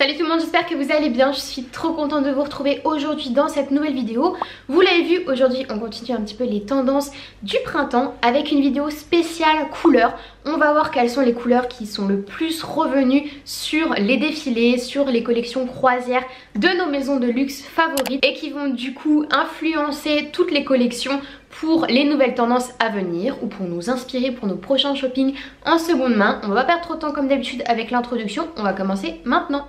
Salut tout le monde, j'espère que vous allez bien. Je suis trop contente de vous retrouver aujourd'hui dans cette nouvelle vidéo. Vous l'avez vu, aujourd'hui on continue un petit peu les tendances du printemps avec une vidéo spéciale couleurs. On va voir quelles sont les couleurs qui sont le plus revenues sur les défilés, sur les collections croisières de nos maisons de luxe favorites et qui vont du coup influencer toutes les collections pour les nouvelles tendances à venir ou pour nous inspirer pour nos prochains shopping en seconde main. On va pas perdre trop de temps comme d'habitude avec l'introduction, on va commencer maintenant.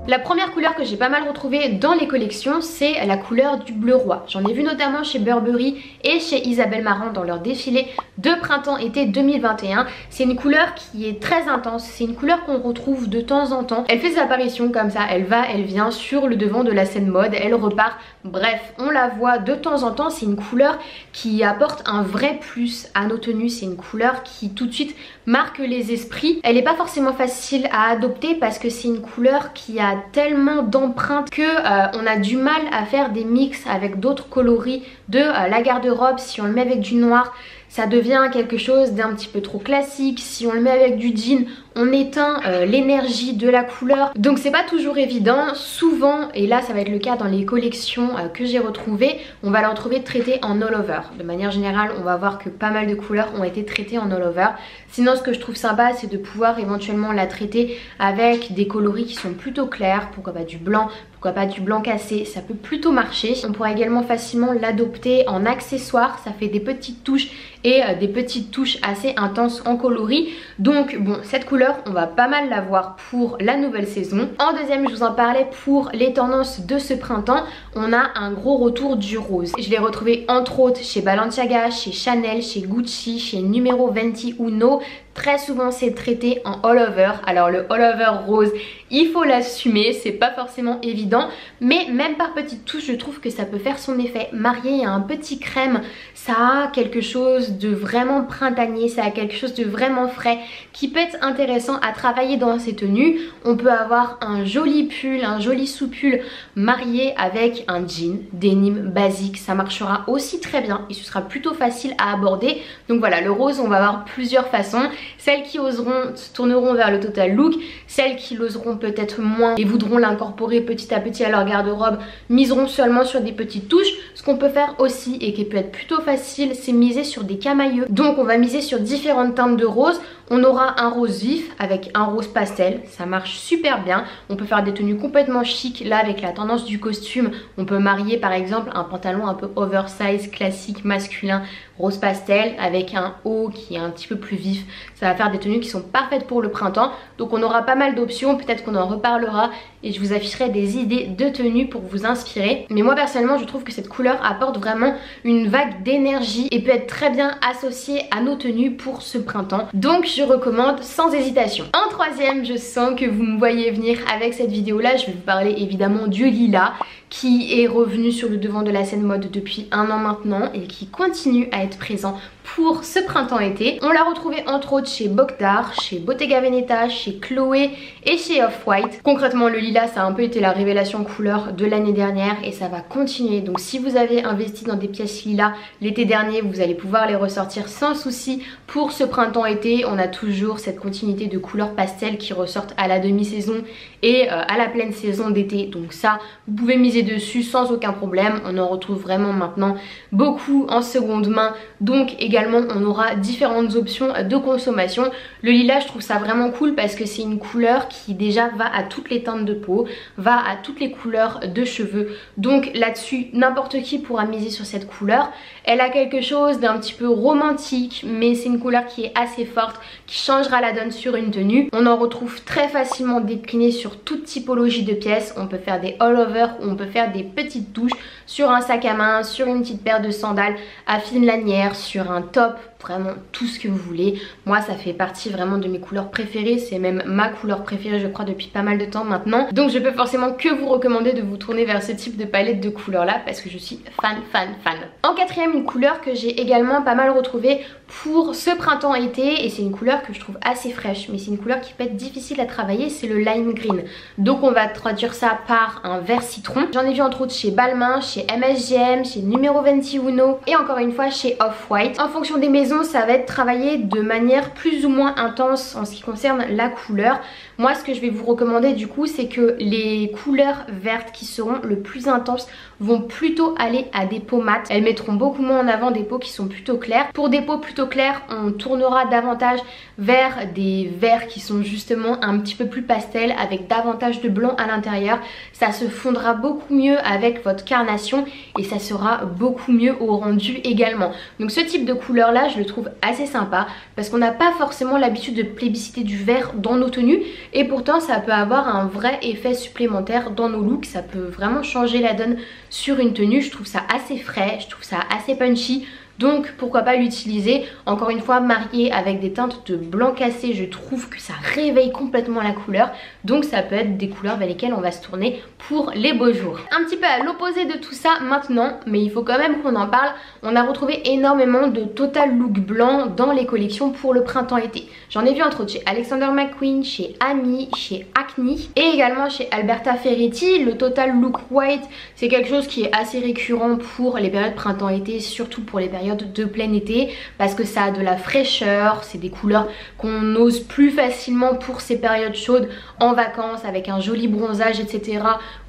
La première couleur que j'ai pas mal retrouvée dans les collections, c'est la couleur du bleu roi. J'en ai vu notamment chez Burberry et chez Isabelle Marant dans leur défilé de printemps-été 2021. C'est une couleur qui est très intense, c'est une couleur qu'on retrouve de temps en temps. Elle fait ses apparitions comme ça, elle va, elle vient sur le devant de la scène mode, elle repart. Bref, on la voit de temps en temps, c'est une couleur qui apporte un vrai plus à nos tenues. C'est une couleur qui tout de suite marque les esprits. Elle n'est pas forcément facile à adopter parce que c'est une couleur qui a tellement d'empreintes que on a du mal à faire des mix avec d'autres coloris de la garde-robe. Si on le met avec du noir, ça devient quelque chose d'un petit peu trop classique. Si on le met avec du jean, on éteint l'énergie de la couleur. Donc c'est pas toujours évident. Souvent, et là ça va être le cas dans les collections que j'ai retrouvées, on va la retrouver traitée en all over. De manière générale, on va voir que pas mal de couleurs ont été traitées en all over. Sinon, ce que je trouve sympa, c'est de pouvoir éventuellement la traiter avec des coloris qui sont plutôt clairs. Pourquoi pas du blanc, pourquoi pas du blanc cassé, ça peut plutôt marcher. On pourra également facilement l'adopter en accessoire. Ça fait des petites touches et des petites touches assez intenses en coloris. Donc bon, cette couleur, on va pas mal la voir pour la nouvelle saison. En deuxième, je vous en parlais pour les tendances de ce printemps. On a un gros retour du rose. Je l'ai retrouvé entre autres chez Balenciaga, chez Chanel, chez Gucci, chez Numero 21. Très souvent c'est traité en all over. Alors le all over rose, il faut l'assumer, c'est pas forcément évident, mais même par petites touches je trouve que ça peut faire son effet. Marié à un petit crème, ça a quelque chose de vraiment printanier, ça a quelque chose de vraiment frais qui peut être intéressant à travailler dans ces tenues. On peut avoir un joli pull, un joli sous-pull marié avec un jean denim basique, ça marchera aussi très bien et ce sera plutôt facile à aborder. Donc voilà, le rose, on va avoir plusieurs façons. Celles qui oseront se tourneront vers le total look, celles qui l'oseront peut-être moins et voudront l'incorporer petit à petit à leur garde-robe miseront seulement sur des petites touches. Ce qu'on peut faire aussi et qui peut être plutôt facile, c'est miser sur des camailleux. Donc on va miser sur différentes teintes de rose. On aura un rose vif avec un rose pastel, ça marche super bien. On peut faire des tenues complètement chic. Là avec la tendance du costume, on peut marier par exemple un pantalon un peu oversize classique masculin rose pastel avec un haut qui est un petit peu plus vif. Ça va faire des tenues qui sont parfaites pour le printemps. Donc on aura pas mal d'options, peut-être qu'on en reparlera et je vous afficherai des idées de tenues pour vous inspirer. Mais moi personnellement je trouve que cette couleur apporte vraiment une vague d'énergie et peut être très bien associée à nos tenues pour ce printemps. Donc je recommande sans hésitation. En troisième, je sens que vous me voyez venir avec cette vidéo là. Je vais vous parler évidemment du lilas qui est revenu sur le devant de la scène mode depuis un an maintenant et qui continue à être présent pour ce printemps-été. On l'a retrouvé entre autres chez Bogdar, chez Bottega Veneta, chez Chloé et chez Off-White. Concrètement, le lilas, ça a un peu été la révélation couleur de l'année dernière et ça va continuer. Donc si vous avez investi dans des pièces lilas l'été dernier, vous allez pouvoir les ressortir sans souci pour ce printemps-été. On a toujours cette continuité de couleurs pastel qui ressortent à la demi-saison et à la pleine saison d'été. Donc ça, vous pouvez miser dessus sans aucun problème. On en retrouve vraiment maintenant beaucoup en seconde main. Donc également on aura différentes options de consommation. Le lilas, je trouve ça vraiment cool parce que c'est une couleur qui déjà va à toutes les teintes de peau, va à toutes les couleurs de cheveux. Donc là-dessus, n'importe qui pourra miser sur cette couleur. Elle a quelque chose d'un petit peu romantique, mais c'est une couleur qui est assez forte, qui changera la donne sur une tenue. On en retrouve très facilement décliné sur toute typologie de pièces. On peut faire des all over ou on peut faire des petites touches sur un sac à main, sur une petite paire de sandales à fine lanière, sur un top, vraiment tout ce que vous voulez. Moi ça fait partie vraiment de mes couleurs préférées, c'est même ma couleur préférée je crois depuis pas mal de temps maintenant. Donc je peux forcément que vous recommander de vous tourner vers ce type de palette de couleurs là parce que je suis fan. En quatrième, une couleur que j'ai également pas mal retrouvée pour ce printemps-été et c'est une couleur que je trouve assez fraîche mais c'est une couleur qui peut être difficile à travailler, c'est le lime green. Donc on va traduire ça par un vert citron. J'en ai vu entre autres chez Balmain, chez MSGM, chez Numero 21 et encore une fois chez Off-White. En fonction des maisons disons ça va être travaillé de manière plus ou moins intense en ce qui concerne la couleur. Moi ce que je vais vous recommander du coup c'est que les couleurs vertes qui seront le plus intenses vont plutôt aller à des peaux mates. Elles mettront beaucoup moins en avant des peaux qui sont plutôt claires. Pour des peaux plutôt claires, on tournera davantage vers des verts qui sont justement un petit peu plus pastel avec davantage de blanc à l'intérieur. Ça se fondra beaucoup mieux avec votre carnation et ça sera beaucoup mieux au rendu également. Donc ce type de couleur là je le trouve assez sympa parce qu'on n'a pas forcément l'habitude de plébisciter du vert dans nos tenues et pourtant ça peut avoir un vrai effet supplémentaire dans nos looks. Ça peut vraiment changer la donne sur une tenue. Je trouve ça assez frais, je trouve ça assez punchy. Donc pourquoi pas l'utiliser. Encore une fois, marié avec des teintes de blanc cassé, je trouve que ça réveille complètement la couleur. Donc ça peut être des couleurs vers lesquelles on va se tourner pour les beaux jours. Un petit peu à l'opposé de tout ça maintenant, mais il faut quand même qu'on en parle. On a retrouvé énormément de total look blanc dans les collections pour le printemps-été. J'en ai vu entre autres chez Alexander McQueen, chez Ami, chez Acne et également chez Alberta Ferretti. Le total look white, c'est quelque chose qui est assez récurrent pour les périodes printemps-été, surtout pour les périodes de plein été parce que ça a de la fraîcheur, c'est des couleurs qu'on ose plus facilement pour ces périodes chaudes en vacances avec un joli bronzage etc.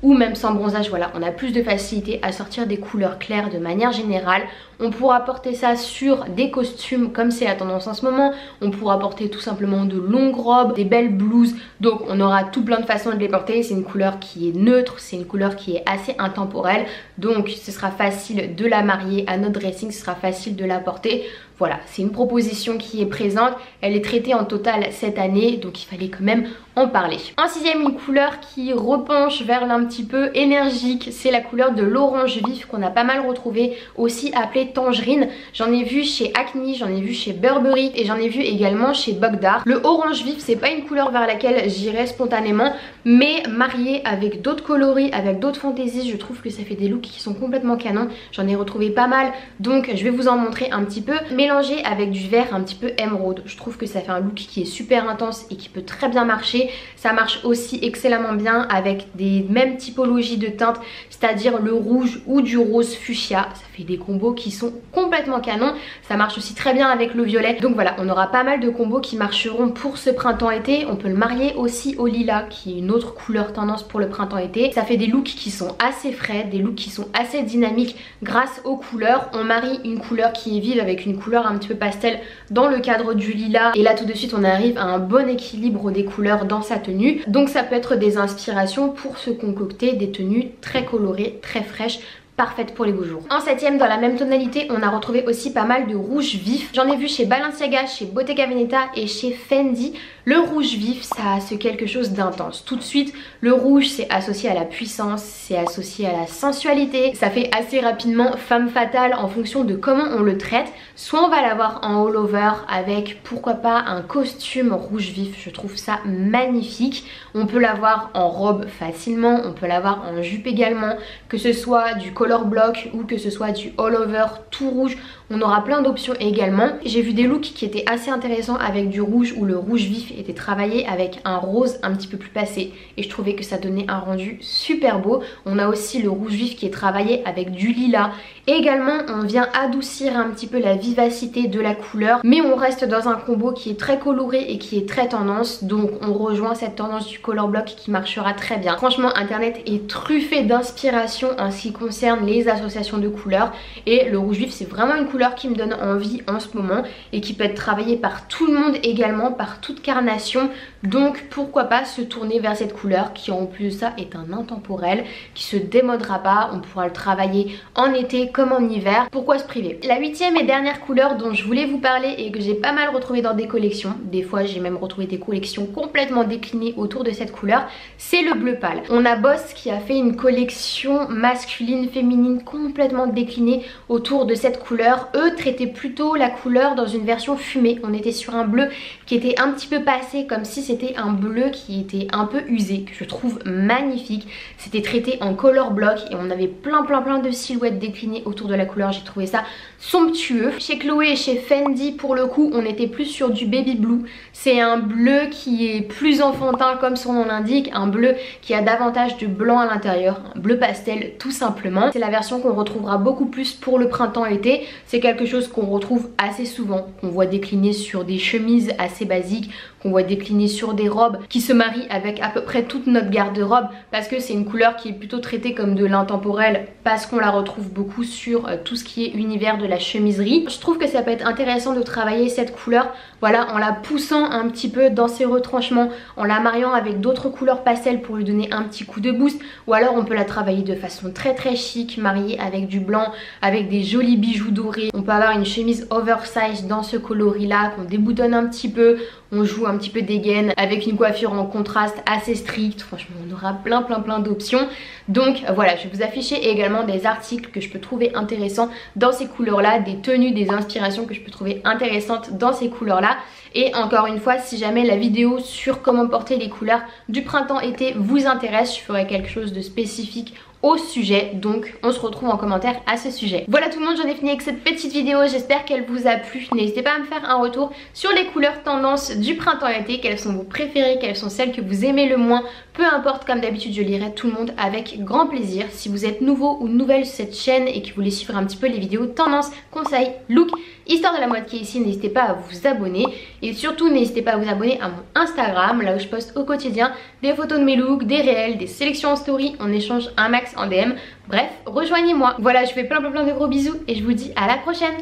ou même sans bronzage. Voilà, on a plus de facilité à sortir des couleurs claires de manière générale. On pourra porter ça sur des costumes comme c'est la tendance en ce moment. On pourra porter tout simplement de longues robes, des belles blouses. Donc on aura tout plein de façons de les porter. C'est une couleur qui est neutre, c'est une couleur qui est assez intemporelle. Donc ce sera facile de la marier à notre dressing, ce sera facile de la porter. Voilà, c'est une proposition qui est présente. Elle est traitée en total cette année, donc il fallait quand même en parler. En sixième, une couleur qui repenche vers l'un petit peu énergique, c'est la couleur de l'orange vif qu'on a pas mal retrouvé, aussi appelée tangerine. J'en ai vu chez Acne, j'en ai vu chez Burberry et j'en ai vu également chez Bogdar. Le orange vif, c'est pas une couleur vers laquelle j'irais spontanément, mais marié avec d'autres coloris, avec d'autres fantaisies, je trouve que ça fait des looks qui sont complètement canons. J'en ai retrouvé pas mal, donc je vais vous en montrer un petit peu. Mélangé avec du vert un petit peu émeraude, je trouve que ça fait un look qui est super intense et qui peut très bien marcher. Ça marche aussi excellemment bien avec des mêmes typologies de teintes, c'est-à-dire le rouge ou du rose fuchsia. Ça fait des combos qui sont complètement canons. Ça marche aussi très bien avec le violet. Donc voilà, on aura pas mal de combos qui marcheront pour ce printemps-été. On peut le marier aussi au lilas, qui est une autre couleur tendance pour le printemps-été. Ça fait des looks qui sont assez frais, des looks qui sont assez dynamiques grâce aux couleurs. On marie une couleur qui est vive avec une couleur un petit peu pastel dans le cadre du lilas. Et là tout de suite on arrive à un bon équilibre des couleurs dans sa tenue. Donc ça peut être des inspirations pour se concocter des tenues très colorées, très fraîches, parfaite pour les beaux jours. En septième, dans la même tonalité, on a retrouvé aussi pas mal de rouge vif. J'en ai vu chez Balenciaga, chez Bottega Veneta et chez Fendi. Le rouge vif, ça a ce quelque chose d'intense. Tout de suite, le rouge, c'est associé à la puissance, c'est associé à la sensualité. Ça fait assez rapidement femme fatale en fonction de comment on le traite. Soit on va l'avoir en all over avec, pourquoi pas, un costume rouge vif. Je trouve ça magnifique. On peut l'avoir en robe facilement, on peut l'avoir en jupe également, que ce soit du color block ou que ce soit du all over tout rouge. On aura plein d'options également. J'ai vu des looks qui étaient assez intéressants avec du rouge où le rouge vif était travaillé avec un rose un petit peu plus passé et je trouvais que ça donnait un rendu super beau. On a aussi le rouge vif qui est travaillé avec du lilas. Et également on vient adoucir un petit peu la vivacité de la couleur, mais on reste dans un combo qui est très coloré et qui est très tendance, donc on rejoint cette tendance du color block qui marchera très bien. Franchement internet est truffé d'inspiration en ce qui concerne les associations de couleurs et le rouge vif c'est vraiment une couleur qui me donne envie en ce moment et qui peut être travaillée par tout le monde également, par toute carnation. Donc pourquoi pas se tourner vers cette couleur qui en plus de ça est un intemporel, qui se démodera pas, on pourra le travailler en été comme en hiver, pourquoi se priver. La huitième et dernière couleur dont je voulais vous parler et que j'ai pas mal retrouvé dans des collections, des fois j'ai même retrouvé des collections complètement déclinées autour de cette couleur, c'est le bleu pâle. On a Boss qui a fait une collection masculine, féminine complètement déclinée autour de cette couleur. Eux traitaient plutôt la couleur dans une version fumée, on était sur un bleu qui était un petit peu pâle passé comme si c'était un bleu qui était un peu usé, que je trouve magnifique. C'était traité en color block et on avait plein de silhouettes déclinées autour de la couleur. J'ai trouvé ça somptueux. Chez Chloé et chez Fendi, pour le coup, on était plus sur du baby blue. C'est un bleu qui est plus enfantin comme son nom l'indique, un bleu qui a davantage de blanc à l'intérieur, un bleu pastel tout simplement. C'est la version qu'on retrouvera beaucoup plus pour le printemps-été. C'est quelque chose qu'on retrouve assez souvent, qu'on voit décliner sur des chemises assez basiques, qu'on voit décliner sur des robes, qui se marient avec à peu près toute notre garde-robe, parce que c'est une couleur qui est plutôt traitée comme de l'intemporel, parce qu'on la retrouve beaucoup sur tout ce qui est univers de la chemiserie. Je trouve que ça peut être intéressant de travailler cette couleur, voilà, en la poussant un petit peu dans ses retranchements, en la mariant avec d'autres couleurs pastel pour lui donner un petit coup de boost, ou alors on peut la travailler de façon très chic, mariée avec du blanc, avec des jolis bijoux dorés. On peut avoir une chemise oversize dans ce coloris là, qu'on déboutonne un petit peu, on joue un petit peu des gaines avec une coiffure en contraste assez stricte. Franchement, on aura plein d'options. Donc voilà, je vais vous afficher également des articles que je peux trouver intéressants dans ces couleurs là, des tenues, des inspirations que je peux trouver intéressantes dans ces couleurs là. Et encore une fois, si jamais la vidéo sur comment porter les couleurs du printemps-été vous intéresse, je ferai quelque chose de spécifique au sujet, donc on se retrouve en commentaire à ce sujet. Voilà tout le monde, j'en ai fini avec cette petite vidéo, j'espère qu'elle vous a plu. N'hésitez pas à me faire un retour sur les couleurs tendances du printemps-été, quelles sont vos préférées, quelles sont celles que vous aimez le moins, peu importe, comme d'habitude je lirai tout le monde avec grand plaisir. Si vous êtes nouveau ou nouvelle sur cette chaîne et que vous voulez suivre un petit peu les vidéos tendances, conseils, look, histoire de la mode qui est ici, n'hésitez pas à vous abonner et surtout n'hésitez pas à vous abonner à mon Instagram, là où je poste au quotidien des photos de mes looks, des réels, des sélections en story, on échange un max en DM, bref, rejoignez-moi. Voilà, je vous fais plein de gros bisous et je vous dis à la prochaine.